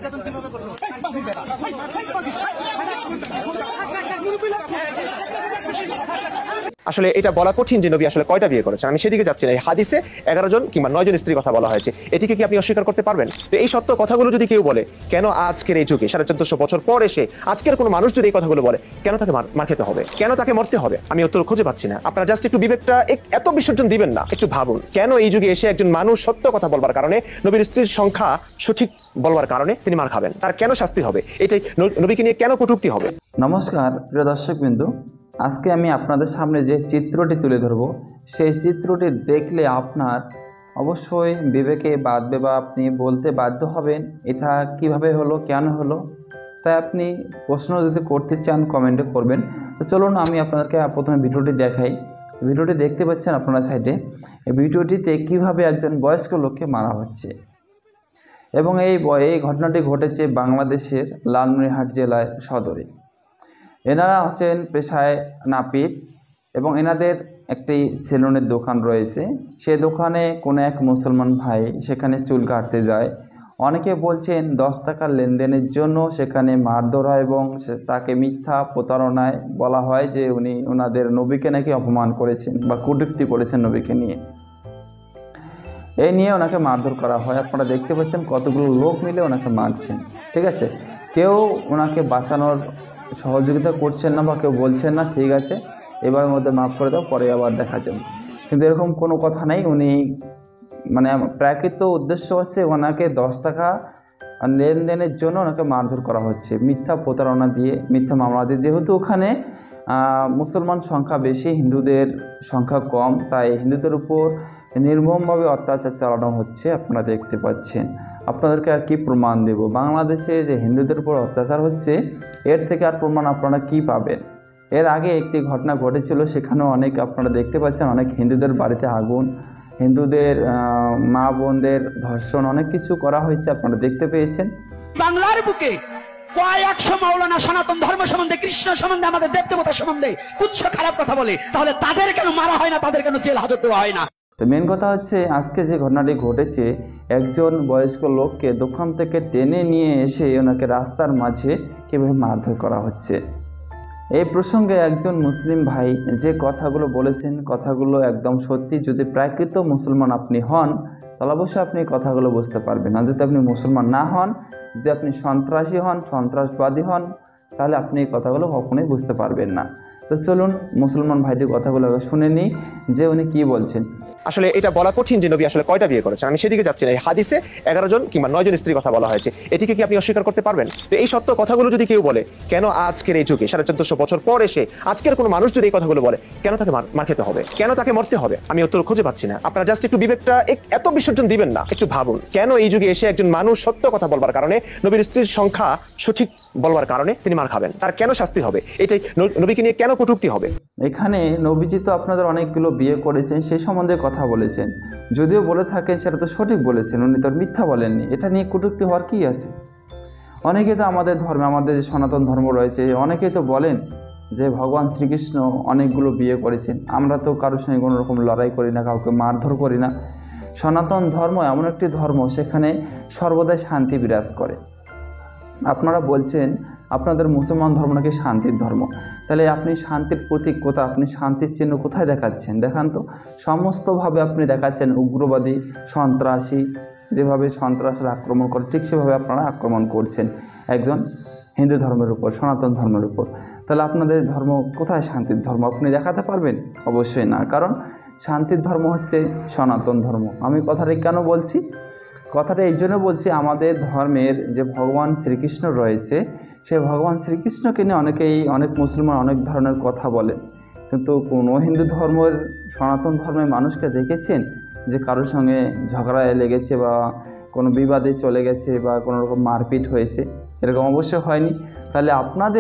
নির্যাতন কিভাবে করলো? আসলে এটা বলা কঠিন যে নবী আসলে কয়টা বিয়ে করেছেন, আমি সেদিকে যাচ্ছি না। এই হাদিসে 11 জন কিংবা 9 জন স্ত্রীর কথা বলা হয়েছে, এটিকে কি আপনি অস্বীকার করতে পারবেন? তো এই সত্য কথাগুলো যদি কেউ বলে, কেন আজকের এই যুগে 1450 বছর পর এসে আজকের কোনো মানুষ যদি এই কথাগুলো বলে, কেন তাকে মার খেতে হবে, কেন তাকে মরতে হবে? আমি উত্তর খুঁজে পাচ্ছি না। আপনারা জাস্ট একটু বিবেকটা এত বিসর্জন দিবেন না, একটু ভাবুন কেন এই যুগে এসে একজন মানুষ সত্য কথা বলবার কারণে, নবীর স্ত্রীর সংখ্যা সঠিক বলবার কারণে তিনি মার খাবেন? তার কেন শাস্তি হবে? এটাই নবীকে নিয়ে কেন কটূক্তি হবে? নমস্কার প্রিয় দর্শকবৃন্দু, আজকে আমি আপনাদের সামনে যে চিত্রটি তুলে ধরব, সেই চিত্রটি দেখলে আপনার অবশ্যই বিবেকে বাঁধবে বা আপনি বলতে বাধ্য হবেন এটা কিভাবে হলো, কেন হলো। তাই আপনি প্রশ্ন যদি করতে চান কমেন্টে করবেন। তো চলুন আমি আপনাদেরকে প্রথমে ভিডিওটি দেখাই। ভিডিওটি দেখতে পাচ্ছেন আপনারা সাইডে। এই ভিডিওটিতে কিভাবে একজন বয়স্ক লোককে মারা হচ্ছে, এবং এই ঘটনাটি ঘটেছে বাংলাদেশের লালমনিরহাট জেলায় সদরে। এনারা হচ্ছেন পেশায় নাপিত এবং এনাদের একটি সেলুনের দোকান রয়েছে। সে দোকানে কোনো এক মুসলমান ভাই সেখানে চুল কাটতে যায়। অনেকে বলছেন 10 টাকার লেনদেনের জন্য সেখানে মারধর হয় এবং তাকে মিথ্যা প্রতারণায় বলা হয় যে উনি ওনাদের নবীকে নাকি অপমান করেছেন বা কটূক্তি করেছেন নবীকে নিয়ে। এই নিয়ে ওনাকে মারধর করা হয়। আপনারা দেখতে পাচ্ছেন কতগুলো লোক মিলে ওনাকে মারছেন। ঠিক আছে, কেউ ওনাকে বাঁচানোর সহযোগিতা করছেন না বা কেউ বলছেন না ঠিক আছে এবারের মধ্যে মাফ করে দাও, পরে আবার দেখা যাবে, কিন্তু এরকম কোনো কথা নেই। উনি মানে প্রাকৃত উদ্দেশ্য হচ্ছে ওনাকে 10 টাকা লেনদেনের জন্য ওনাকে মারধর করা হচ্ছে মিথ্যা প্রতারণা দিয়ে, মিথ্যা মামলা দিয়ে। যেহেতু ওখানে মুসলমান সংখ্যা বেশি, হিন্দুদের সংখ্যা কম, তাই হিন্দুদের উপর নির্মমভাবে অত্যাচার চালানো হচ্ছে। আপনারা দেখতে পাচ্ছেন। আপনাদেরকে আর কি প্রমাণ দেব? বাংলাদেশে যে হিন্দুদের উপর অত্যাচার হচ্ছে, এর থেকে আর প্রমাণ আপনারা কি পাবেন? এর আগে একটি ঘটনা ঘটেছিল, সেখানেও অনেক আপনারা দেখতে পাচ্ছেন অনেক হিন্দুদের বাড়িতে আগুন, হিন্দুদের মা বোনদের ধর্ষণ, অনেক কিছু করা হয়েছে, আপনারা দেখতে পেয়েছেন। বাংলার বুকে কয়েকশো মাওলানা সনাতন ধর্ম সম্বন্ধে, কৃষ্ণ সম্বন্ধে, আমাদের দেবদেবতা সম্বন্ধে কুচ্ছ খারাপ কথা বলে, তাহলে তাদের কেন মারা হয় না, তাদের কেন জেল হাজত দেওয়া হয় না? তো মেন কথা হচ্ছে আজকে যে ঘটনাটি ঘটেছে, একজন বয়স্ক লোককে দোকান থেকে টেনে নিয়ে এসে ওনাকে রাস্তার মাঝে কীভাবে মারধর করা হচ্ছে। এই প্রসঙ্গে একজন মুসলিম ভাই যে কথাগুলো বলেছেন, কথাগুলো একদম সত্যি। যদি প্রাকৃত মুসলমান আপনি হন তাহলে অবশ্যই আপনি কথাগুলো বুঝতে পারবেন। আর যদি আপনি মুসলমান না হন, যদি আপনি সন্ত্রাসী হন, সন্ত্রাসবাদী হন, তাহলে আপনি এই কথাগুলো কখনোই বুঝতে পারবেন না। তো চলুন মুসলমান ভাইটির কথাগুলো শুনে নিই যে উনি কী বলছেন। আসলে এটা বলা কঠিন যে নবী আসলে কয়টা বিয়ে করেছেন, আমি সেদিকে যাচ্ছি না। এই হাদিসে 11 জন কিংবা 9 জন স্ত্রীর কথা বলা হয়েছে, এটিকে কি আপনি অস্বীকার করতে পারবেন? তো এই সত্য কথাগুলো যদি কেউ বলে, কেন আজকের এই যুগে 1450 বছর পর এসে আজকের কোনো মানুষ যদি এই কথাগুলো বলে, কেন তাকে মার খেতে হবে, কেন তাকে মরতে হবে? আমি উত্তর খুঁজে পাচ্ছি না। আপনারা জাস্ট একটু বিবেকটা এত বিসর্জন দিবেন না, একটু ভাবুন কেন এই যুগে এসে একজন মানুষ সত্য কথা বলবার কারণে, নবীর স্ত্রীর সংখ্যা সঠিক বলবার কারণে তিনি মার খাবেন? তার কেন শাস্তি হবে? এটাই নবীকে নিয়ে কেন কটূক্তি হবে? এখানে নবীজি তো আপনাদের অনেকগুলো বিয়ে করেছেন, সেই সম্বন্ধে কথা বলেছেন। যদিও বলে থাকেন সেটা তো সঠিক বলেছেন, উনি তো মিথ্যা বলেননি। এটা নিয়ে কটূক্তি হওয়ার কী আছে? অনেকে তো আমাদের ধর্মে, আমাদের যে সনাতন ধর্ম রয়েছে, অনেকেই তো বলেন যে ভগবান শ্রীকৃষ্ণ অনেকগুলো বিয়ে করেছেন। আমরা তো কারোর সঙ্গে কোনো রকম লড়াই করি না, কাউকে মারধর করি না। সনাতন ধর্ম এমন একটি ধর্ম, সেখানে সর্বদাই শান্তি বিরাজ করে। আপনারা বলছেন আপনাদের মুসলমান ধর্ম নাকি শান্তির ধর্ম, তাহলে আপনি শান্তির প্রতীক কোথায়, আপনি শান্তির চিহ্ন কোথায় দেখাচ্ছেন? দেখান তো। সমস্তভাবে আপনি দেখাচ্ছেন উগ্রবাদী, সন্ত্রাসী। যেভাবে সন্ত্রাসের আক্রমণ করে ঠিক সেভাবে আপনারা আক্রমণ করছেন একজন হিন্দু ধর্মের উপর, সনাতন ধর্মের উপর। তাহলে আপনাদের ধর্ম কোথায় শান্তির ধর্ম? আপনি দেখাতে পারবেন? অবশ্যই না, কারণ শান্তির ধর্ম হচ্ছে সনাতন ধর্ম। আমি কথাটা কেন বলছি? কথাটা এই জন্য বলছি, আমাদের ধর্মের যে ভগবান শ্রীকৃষ্ণ রয়েছে, সে ভগবান শ্রীকৃষ্ণকে নিয়ে অনেক মুসলমান অনেক ধরনের কথা বলেন, কিন্তু কোনো হিন্দু ধর্মের, সনাতন ধর্মের মানুষকে দেখেছেন যে কারোর সঙ্গে ঝগড়ায় লেগেছে বা কোনো বিবাদে চলে গেছে বা কোনো রকম মারপিট হয়েছে? এরকম অবশ্যই হয়নি। তাহলে আপনাদের